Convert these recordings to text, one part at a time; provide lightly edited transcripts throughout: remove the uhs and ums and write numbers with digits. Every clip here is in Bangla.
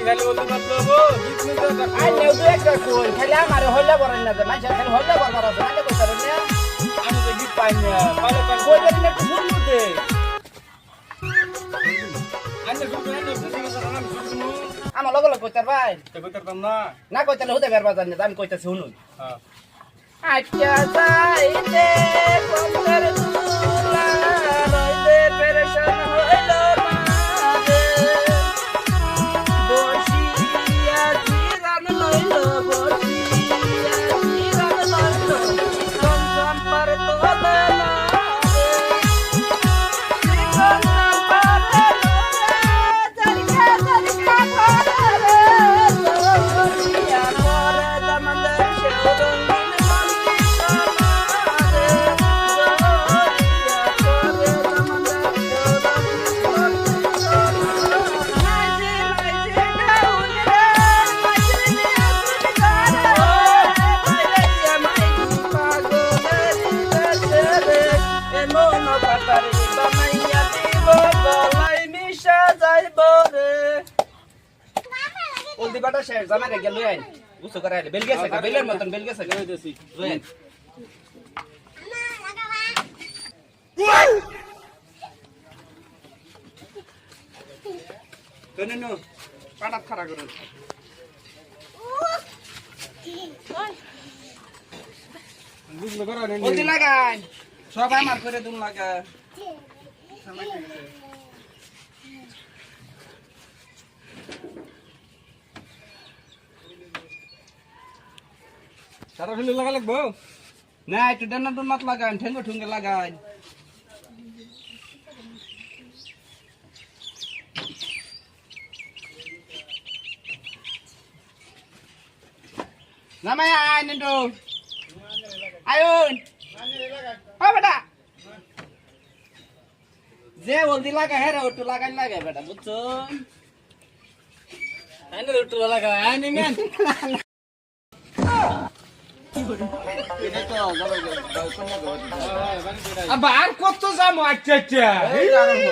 খালি বলতে পারলো আই নেও তো একটা কই খালি আমার হইলে বড় না যে মাইসা খালি হইলে বড় বড় আছে না কইতারে না আমি তো গিফট পাই না পালে পাই কই দিন একটু শুনু দে আন্নে শুনু আন্নে বুঝি গেছ না আমি শুনু আমার লগে লগে কইতার ভাই তে কইতাম না না কইতালে হতে পারবা জানি আমি কইতাছি শুনুন হ্যাঁ আচ্ছা যাইতে কমর দুলা রইতে পেরেশান হইল মাঝে বসিয়া জিরান লইল বসিয়া জিরান লইল সংসান পার তোলে না সংসান পার তোলে জরিয়া জরিয়া করে জরিয়া করে দমন্দর শেরঙ্গিন বাটা শেষ জানা গে গেল আইন বুঝছো করে বেল গেছে বেলের মতন বেল গেছে লই দেছি লইন কেন নো পাটা খাড়া করে বুঝলো করা নেই বলতে লাগাই সব আমার করে দুন লাগা সারা ফেলে লাগা লাগবো না একটু ডানা ডুনাত লাগান ঠেঙ্গো ঠুঙ্গে লাগান নামাই আয় নিন্টু আয়ুন ও বেটা যে বলদি লাগা হেরে ওটু লাগাই লাগে বেটা বুঝছো আইনে উঠো লাগা আইনে মেন আবার কত যাবো আচ্ছা আচ্ছা এই আরম্ভ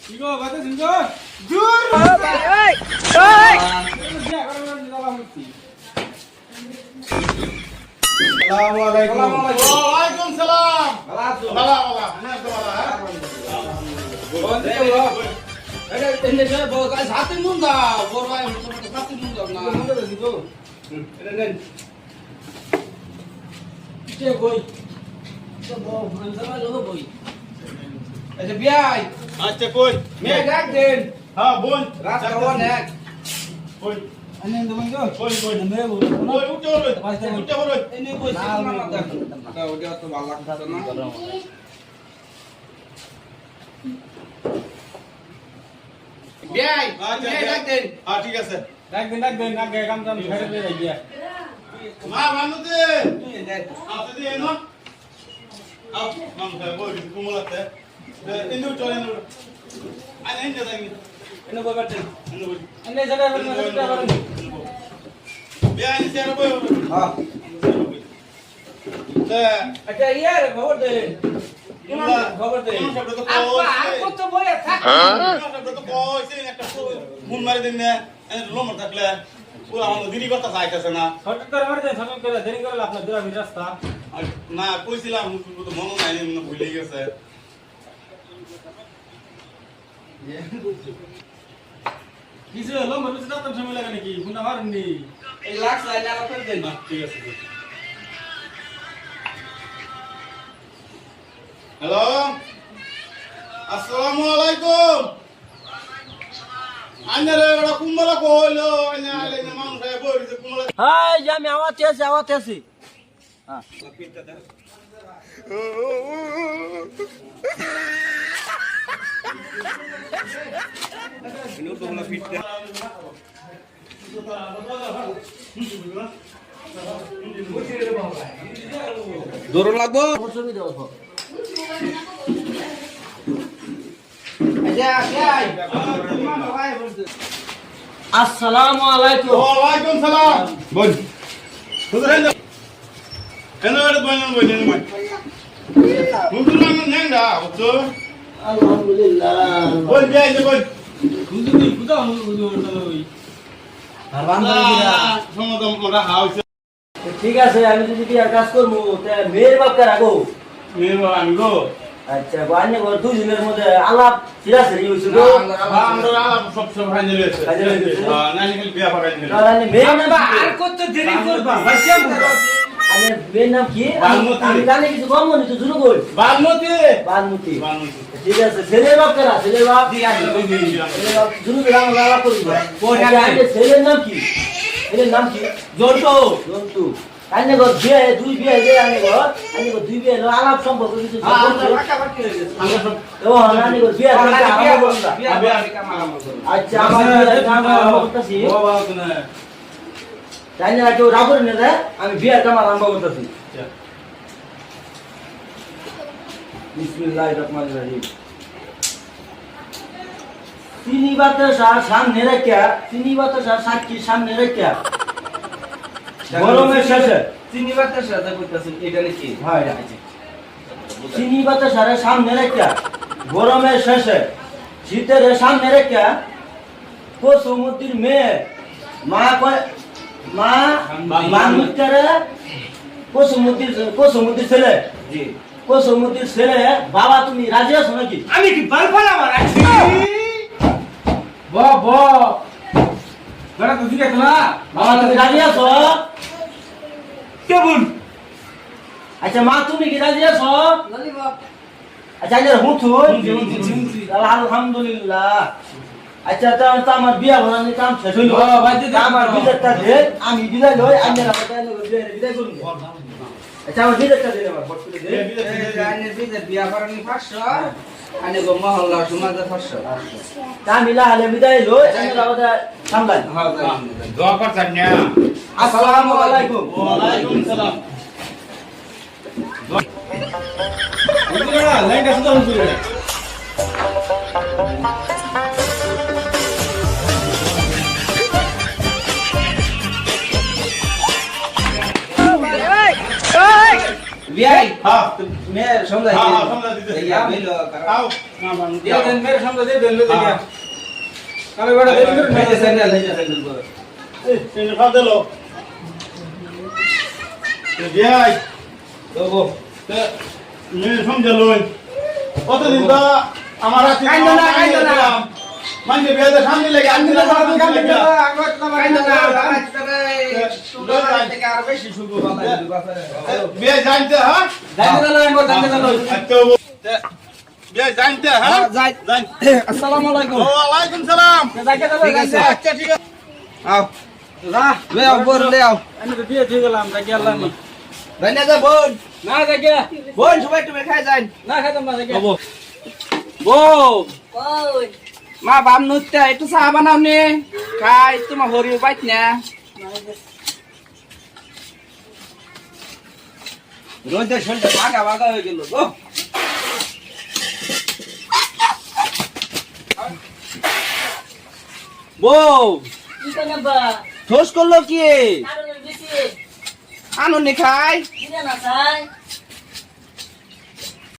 কি গো বাতা শুনছো দূর এই এই আসসালামু আলাইকুম ওয়ালাইকুম সালাম বালা বালা না তো বালা এটা এনে যে বড় গাছ হাতে মুন দাও বড় ভাই হাতে মুন দাও না এটা নেন কে কই তো বড় মানসালা লোক বই আচ্ছা বিয়াই আচ্ছা কই মে ডাক দেন হ্যাঁ বোন রাত কাওয়ান এক কই আনে দমন গো কই কই মে বল কই উঠে হলো উঠে হলো এনে কই না দেখ তা ওটা তো ভালো লাগছে না বিয়াই আচ্ছা মে ডাক দেন হ্যাঁ ঠিক আছে ডাক দিন আগে কাম কাম ফেরে দিয়ে যাই মা মানুতে তুই দেখ আপনি দিয়ে এনো আপ মাম খাই বই কুমলাতে এনে উঠো এনে আই এনে যাই এনে বই বাটেন এনে বই এনে জায়গা বল না জায়গা বল বিয়াই সেরা বই হ্যাঁ তে আচ্ছা ইয়ার খবর দে খবর দে শব্দ তো আপা আর কত বই থাক শব্দ তো কইছে একটা ফোন মারি দিন না এনে লোমর থাকলে ও আমার দিদি কথা চাইতেছে না হঠাৎ করে মারি দেন সকাল করে দেরি করলে আপনার দূরাবি রাস্তা না কইছিলাম তো মনে নাই মনে ভুলে গেছে কিছু হলো মানুষ যাতাম সময় লাগে নাকি গুনা মারেননি এই লাক্স লাইন আলা করে দেন না ঠিক আছে হ্যালো আসসালামু আলাইকুম আন্নারে ওরা কুম্বলা কইলো আন্না আইলে মানুষ আয় বইছে কুম্বলা হাই যে আমি আওয়াতে আছি হ্যাঁ ইনো তো না ফিটতে দৌড় লাগবো আসসালামু আলাইকুম ওয়ালাইকুম সালাম বল হুজুর হেন কেন এটা বলেন বলেন মই হুজুর আমি নেন দা বুঝছো আলহামদুলিল্লাহ বল বিয়ে যে বল হুজুরি বুঝা হুজুর ওই আর বান্ধবীরা সমাদম মোরা হাউস ঠিক আছে আমি যদি বিয়ার কাজ করবো তা মেয়ের বাপকে রাখো মেয়ে আমি গো আচ্ছা বান্নে ঘর দুজনের মধ্যে আলাপ সিরাসিরি হইছিল আমরা আলাপ সব সব ফাইনাল হয়েছে নানি খালি বিয়া পাকাই দিল তাহলে মেয়ের নাম কি? আর কত দেরি করবা বাচ্চা আরে মেয়ের নাম কি বালমতি। আমি জানি কিছু কম মনে তো শুরু কই বালমতি বালমতি বালমতি ঠিক আছে ছেলের বাপ কেনা ছেলের বাপ ছেলের বাপ শুরু করে আমরা আলাপ করি ছেলের নাম কি ছেলের নাম কি জন্টু জন্তু আইনে ঘর বিয়ে দুই বিয়ে যে আইনে ঘর দুই বিয়ে আলাপ সম্পর্ক কিছু আমরা সব ও আইনে ঘর বিয়ে আরম্ভ করুন না। আচ্ছা আমার বিয়ের কাম আরম্ভ করতেছি বাবা কোনে জানি না কেউ রাবণ নেবে আমি বিয়ের কাম আরম্ভ করতেছি বিসমিল্লাহির রহমানির রহিম চিনি বাতাসার সামনে রাখিয়া চিনি বাতাসার সাক্ষী সামনে রাখিয়া গরমের শেষে চিনি বাতাস সাথে কইতাছেন এটা নাকি হয় চিনি বাতাসার সামনে রাখিয়া গরমের শেষে শীতের সামনে রাখিয়া কোসমুদ্দির মেয়ে মা কয় মা বাংলাদেশে কোসমুদ্দির ছেলে জি কোসমুদ্দির ছেলে বাবা তুমি রাজি আছো নাকি আমি কি বালপালা মারাছি বাহ বড় তো দিকে তোলা বাবা তুমি রাজি আছো কেমন আচ্ছা মা তুমি কি রাজি আছো আচ্ছা আজ হুঁথুন আলহামদুলিল্লাহ আচ্ছা তাহলে তো আমার বিয়া ভরানি কাম শেষ হইল আমার বিদেরটা দে আমি বিদায় লই আমি বিদায় করুন আচ্ছা আমার বিদেরটা দিলে আমার ফট করে দে আইনের বিয়ে বিয়া করানি 500 আইনে গো মহল্লা সমাজে 500 তা মিলা হলে বিদায় লই আমি রাওদা সামলাই দোয়া করছেন না আসসালামু আলাইকুম ওয়ালাইকুম সালাম হুজুরা লাইনটা সুদা হুজুরে বিয়াই হ্যাঁ মেয়ের সমলাই হ্যাঁ হ্যাঁ সামনে দিতে ইয়া মিলো আও না বানু দিয়া দেন মেরে সামনে দে দেন লই দিয়া কালে বড় দেরি করে মেয়ে স্যান্ডেল হয়ে যায় স্যান্ডেল করে এই তিন ফাদ দিলো তে বিয়াই তো গো তে মেয়ে সমঝে লই কতদিন তো আমার আছে কাইন্দো না মানে বিয়াতে সামনে লাগে আমি না সামনে লাগে কাইন্দো না তোরা থেকে আর বেশি শুভ বিয়ে জানতে হ্যাঁ জানি না আমি জানি না আচ্ছা বিয়ে জানতে হ্যাঁ যাই জান আসসালামু আলাইকুম ওয়ালাইকুম সালাম ঠিক আছে আচ্ছা ঠিক আছে আও যা লে আও বল লে আও আমি তো বিয়ে ঠিক গেলাম যাই আল্লাহ নি জানি না বোন না যাই বোন সবাই তুমি খাই যাই না খাইতাম না যাই বউ মা বাম নুতে একটু চা বানাও নে খাই তোমার হরি বাইত না রোজে শরীরটা ভাগা ভাগা হয়ে গেল গো বউ কি কেন বা ঠোস করলো কি কারণের বেশি আনো নি খাই দিলে না চাই